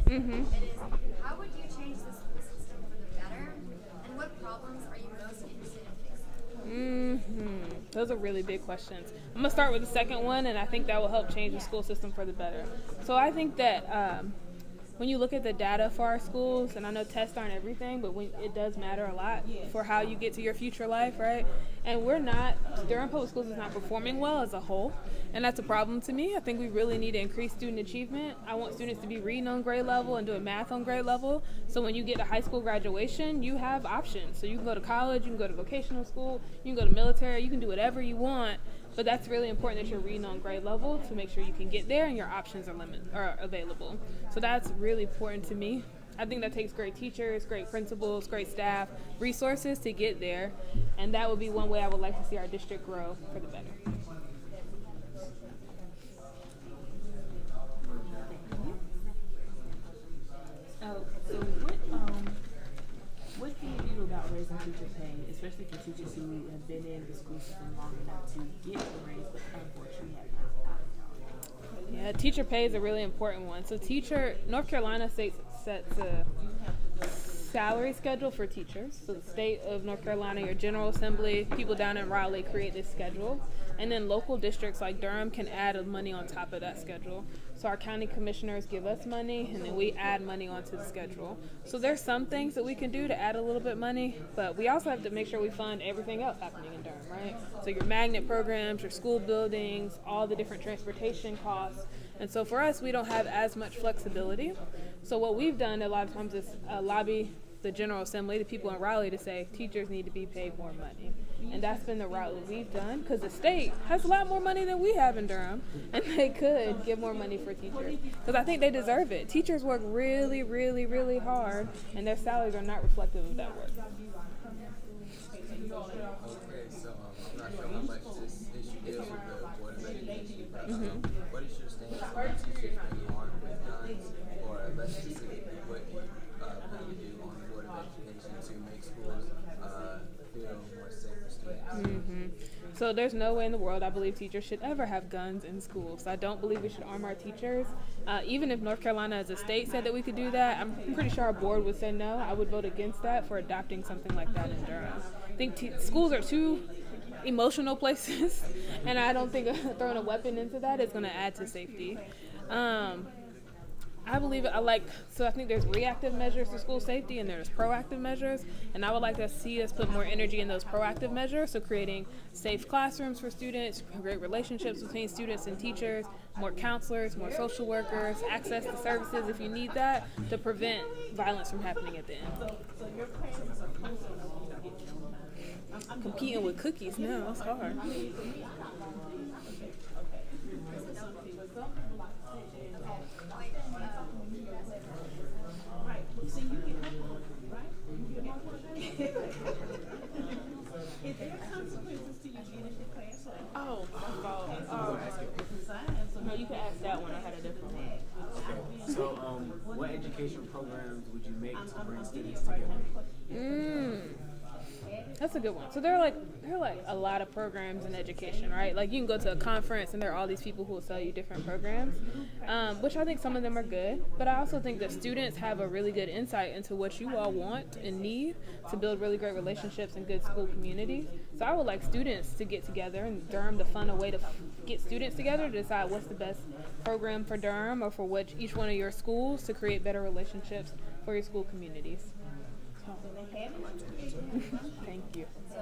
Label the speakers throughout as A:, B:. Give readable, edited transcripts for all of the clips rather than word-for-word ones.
A: Mm-hmm.
B: It is, how would you change the school system for the better? And what problems are you most interested in fixing?
A: Those are really big questions. I'm gonna start with the second one, and I think that will help change the school system for the better. So I think that when you look at the data for our schools, and I know tests aren't everything, but it does matter a lot for how you get to your future life, right? And Durham Public Schools is not performing well as a whole, and that's a problem to me. I think we really need to increase student achievement. I want students to be reading on grade level and doing math on grade level, so when you get to high school graduation, you have options. So you can go to college, you can go to vocational school, you can go to military, you can do whatever you want, but that's really important that you're reading on grade level to make sure you can get there and your options are available. So that's really important to me. I think that takes great teachers, great principals, great staff, resources to get there, and that would be one way I would like to see our district grow for the better.
C: So what can you do about raising teacher pay, especially for teachers who have been in the school system long enough to get a raise, but unfortunately have not?
A: Yeah, teacher pay is a really important one. So North Carolina sets a salary schedule for teachers. So the state of North Carolina, your General Assembly, people down in Raleigh create this schedule. And then local districts like Durham can add money on top of that schedule. So our county commissioners give us money, and then we add money onto the schedule. So there's some things that we can do to add a little bit money, but we also have to make sure we fund everything else happening in Durham, right? So your magnet programs, your school buildings, all the different transportation costs. And so for us, we don't have as much flexibility. So what we've done a lot of times is lobby the General Assembly, the people in Raleigh, to say teachers need to be paid more money. And that's been the route that we've done, because the state has a lot more money than we have in Durham, and they could give more money for teachers, because I think they deserve it. Teachers work really, really, really hard, and their salaries are not reflective of that work.
D: Okay, so I'm not sure how much this issue deals with the Board of Education, but what is your stance on teachers being armed with guns, or less specifically, what do you plan to do on the Board of Education to make schools feel more safe for students?
A: So there's no way in the world I believe teachers should ever have guns in schools. I don't believe we should arm our teachers. Even if North Carolina as a state said that we could do that, I'm pretty sure our board would say no. I would vote against that for adopting something like that in Durham. I think schools are too emotional places, and I don't think throwing a weapon into that is going to add to safety. I think there's reactive measures to school safety and there's proactive measures, and I would like to see us put more energy in those proactive measures, so creating safe classrooms for students, great relationships between students and teachers, more counselors, more social workers, access to services if you need that, to prevent violence from happening at the end. Competing with cookies now, it's hard.
C: Is there consequences to you getting into class?
A: Oh, no, you can ask that one. I had a different one.
E: Okay. So, what education programs would you make to bring students together?
A: That's a good one. So there are like a lot of programs in education, right? Like you can go to a conference and there are all these people who will sell you different programs, which I think some of them are good. But I also think that students have a really good insight into what you all want and need to build really great relationships and good school communities. So I would like students to get together and Durham to fund a way to get students together to decide what's the best program for Durham or for each one of your schools to create better relationships for your school communities. Thank you.
B: So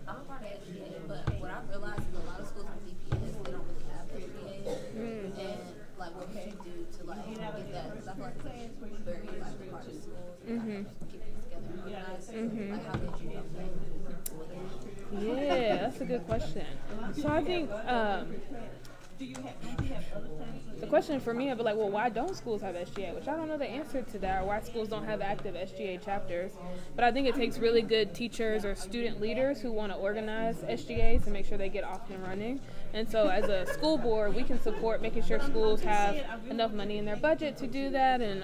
B: I'm a part of HBA, but what I've realized is a lot of schools with DPS, they don't really have HBA. And like what would you do to like get that? Because I feel like it's very like part of schools and keep things together and organized. Like how did you
A: Yeah, that's a good question. So I think the question for me would be like, well, why don't schools have SGA? Which I don't know the answer to that, or why schools don't have active SGA chapters. But I think it takes really good teachers or student leaders who want to organize SGAs to make sure they get off and running. And so as a school board, we can support making sure schools have enough money in their budget to do that, and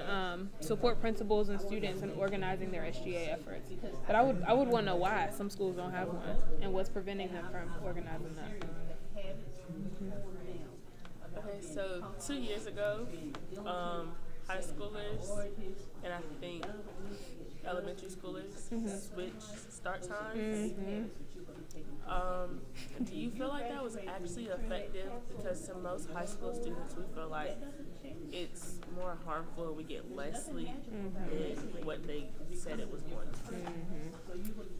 A: support principals and students in organizing their SGA efforts. But I would want to know why some schools don't have one and what's preventing them from organizing that.
F: Okay, so 2 years ago, high schoolers and I think elementary schoolers switch start times. Do you feel like that was actually effective? Because to most high school students, we feel like it's more harmful and we get less sleep than what they said it was going to.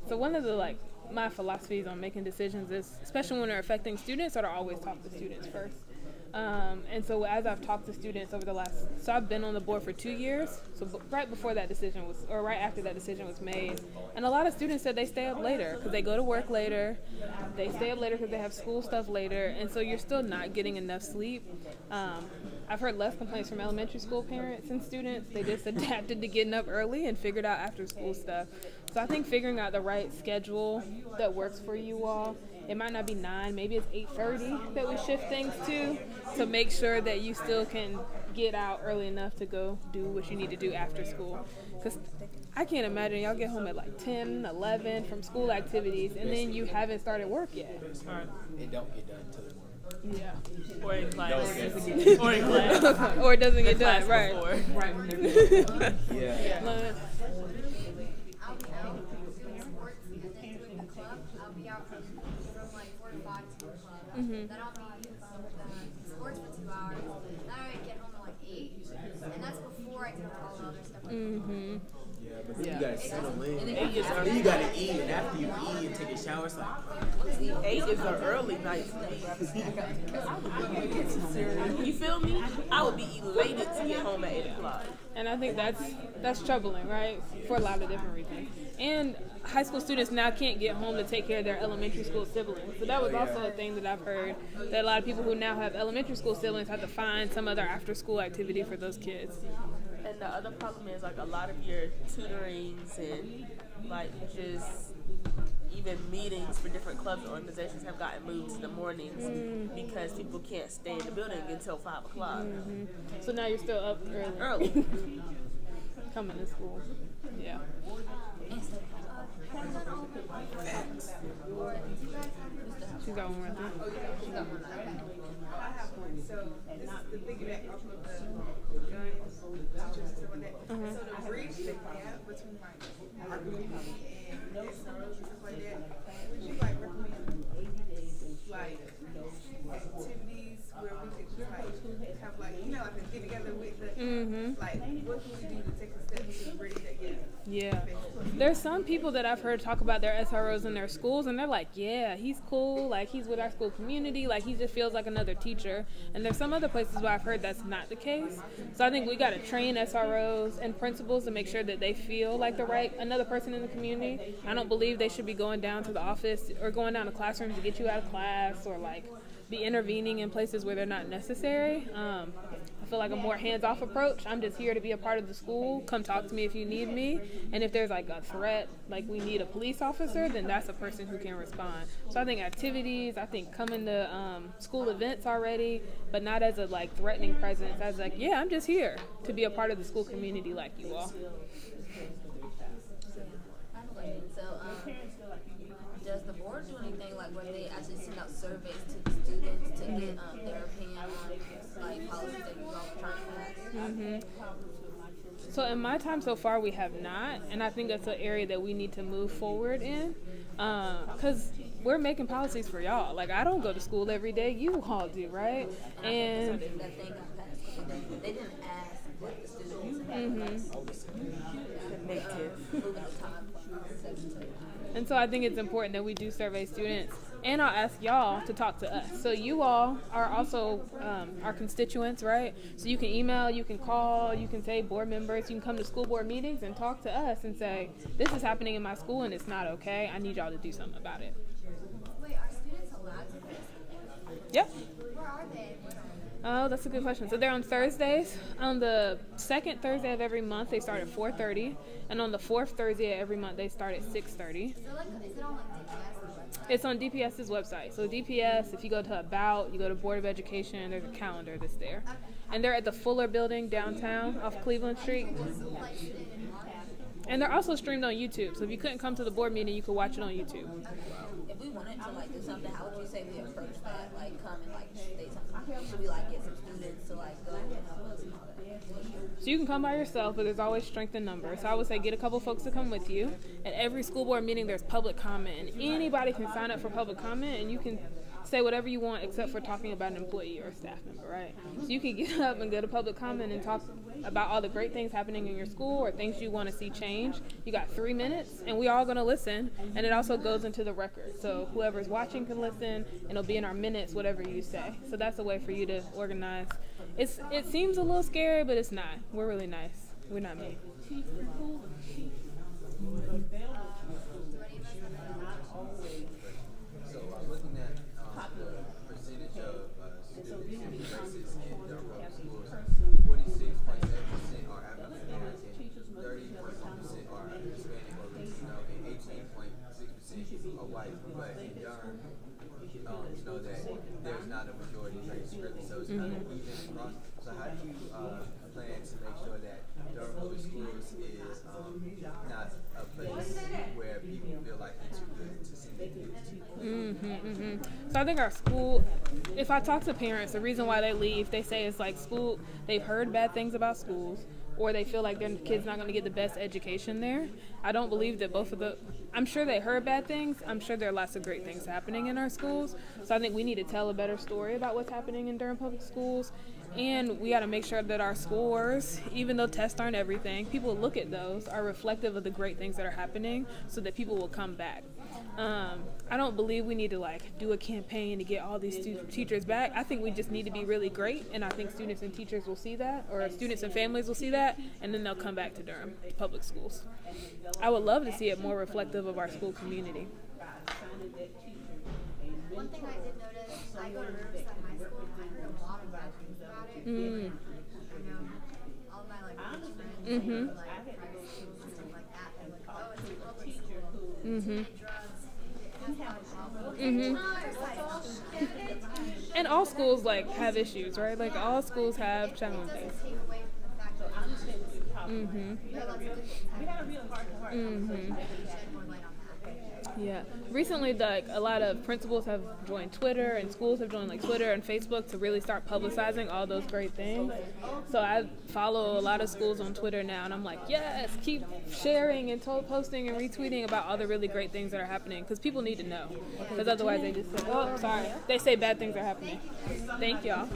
A: So one of the my philosophies on making decisions is, especially when they're affecting students, are to always talk to students first. And so as I've talked to students over the so I've been on the board for 2 years, so right before that decision was, or right after that decision was made, and a lot of students said they stay up later because they go to work later, they stay up later because they have school stuff later, and so you're still not getting enough sleep. I've heard less complaints from elementary school parents and students. They just adapted to getting up early and figured out after school stuff. So I think figuring out the right schedule that works for you all. It might not be 9, maybe it's 8:30 that we shift things to make sure that you still can get out early enough to go do what you need to do after school. Because I can't imagine y'all get home at 10, 11 from school activities, and then you haven't started work yet.
D: It don't get done till the morning.
A: Yeah.
F: Or in class.
A: Or in class. Or it doesn't get done, right.
C: Right when they're
D: Yeah.
B: I'll be out doing sports and then doing the club. I'll be out from 4 to 5 to the club. Then I'll be sports for 2 hours. Then I get home at 8, and that's before I do all the other stuff.
D: Yeah, but then you gotta settle in.
F: And
D: Then you gotta eat, and after you eat and take a shower, it's like
F: 8 is an early night. You feel me? I would be elated to get home at 8 o'clock.
A: And I think that's troubling, right? For a lot of different reasons. And high school students now can't get home to take care of their elementary school siblings. So that was also a thing that I've heard, that a lot of people who now have elementary school siblings have to find some other after school activity for those kids.
F: And the other problem is a lot of your tutorings and just even meetings for different clubs and organizations have gotten moved to the mornings because people can't stay in the building until 5 o'clock.
A: So now you're still up
F: Early.
A: coming to school. Yeah. She's got one right there.
G: I have one. So this is the piggyback off of the gun teachers doing that. So to bridge the gap between arguing and SROs and stuff like that, would you recommend activities where we could just have a get together with the what can we do to take a step to bridge that gap?
A: Yeah. There's some people that I've heard talk about their SROs in their schools, and they're like, yeah, he's cool, he's with our school community, he just feels like another teacher. And there's some other places where I've heard that's not the case. So I think we got to train SROs and principals to make sure that they feel like another person in the community. I don't believe they should be going down to the office or going down to classrooms to get you out of class or be intervening in places where they're not necessary. I feel like a more hands-off approach. I'm just here to be a part of the school. Come talk to me if you need me. And if there's a threat, we need a police officer, then that's a person who can respond. So I think activities, coming to school events already, but not as a threatening presence, as yeah, I'm just here to be a part of the school community like you all.
B: So, does the board do anything where they actually send out surveys to the students to get their opinion on policies that you all are trying to pass?
A: So in my time so far, we have not, and I think that's an area that we need to move forward in, because we're making policies for y'all. I don't go to school every day, you all do, right? And
B: That thing got passed. They didn't ask the students. Moving the time.
A: And so I think it's important that we do survey students, and I'll ask y'all to talk to us. So you all are also our constituents, right? So you can email, you can call, you can say board members, you can come to school board meetings and talk to us and say, this is happening in my school and it's not okay. I need y'all to do something about it.
B: Wait, are students allowed to go to school?
A: Yep.
B: Where are they?
A: Oh, that's a good question. So they're on Thursdays. On the second Thursday of every month, they start at 4:30, and on the fourth Thursday of every month, they start at 6:30.
B: So is it on DPS?
A: It's on DPS's website. So DPS, if you go to About, you go to Board of Education, there's a calendar that's there. And they're at the Fuller Building downtown off Cleveland Street. And they're also streamed on YouTube. So if you couldn't come to the board meeting, you could watch it on YouTube.
B: If we wanted to do something, how would you say we approach that? Come and say something. Should we get some students to go and help us and all that?
A: So So you can come by yourself, but there's always strength in numbers. So I would say get a couple folks to come with you. At every school board meeting, there's public comment. And anybody can sign up for public comment, and you can say whatever you want except for talking about an employee or a staff member, right? So you can get up and go to public comment and talk about all the great things happening in your school or things you want to see change. You got 3 minutes, and we all going to listen, and it also goes into the record. So whoever's watching can listen, and it'll be in our minutes, whatever you say. So that's a way for you to organize. It seems a little scary, but it's not. We're really nice. We're not mean.
D: So looking at the percentage of students in races in Durham public schools, 46.7% are African American, 30.1% are Hispanic or Latino, and 18.6% are white. But in Durham, you know that there's not a majority race really, so it's kind of even across. So how do you plan to make sure that Durham public schools is not a place where people feel like they're too good to send their kids to?
A: So I think our school, if I talk to parents, the reason why they leave, they say it's like school, they've heard bad things about schools, or they feel like their kid's not going to get the best education there. I don't believe that both of the, I'm sure they heard bad things. I'm sure there are lots of great things happening in our schools. So I think we need to tell a better story about what's happening in Durham public schools. And we got to make sure that our scores, even though tests aren't everything, people look at those, are reflective of the great things that are happening so that people will come back. I don't believe we need to do a campaign to get all these teachers back. I think we just need to be really great, and I think students and teachers will see that, or students and families will see that, and then they'll come back to Durham public schools. I would love to see it more reflective of our school community.
H: One thing I did notice, I go to Riverside High School, and I heard a lot of bad things about it. I know all my rich friends, private schools and stuff like that, they're like, oh, it's a public school, it's drugs, it has problems.
A: And all schools have issues, right? All schools have challenges.
H: It doesn't take away from the fact that there are lots of good things happening. Shed more light on that.
A: Yeah. Recently, a lot of principals have joined Twitter, and schools have joined Twitter and Facebook to really start publicizing all those great things. So I follow a lot of schools on Twitter now, and I'm like, yes, keep sharing and posting and retweeting about all the really great things that are happening, because people need to know. Because otherwise they just say, oh, sorry. They say bad things are happening. Thank y'all.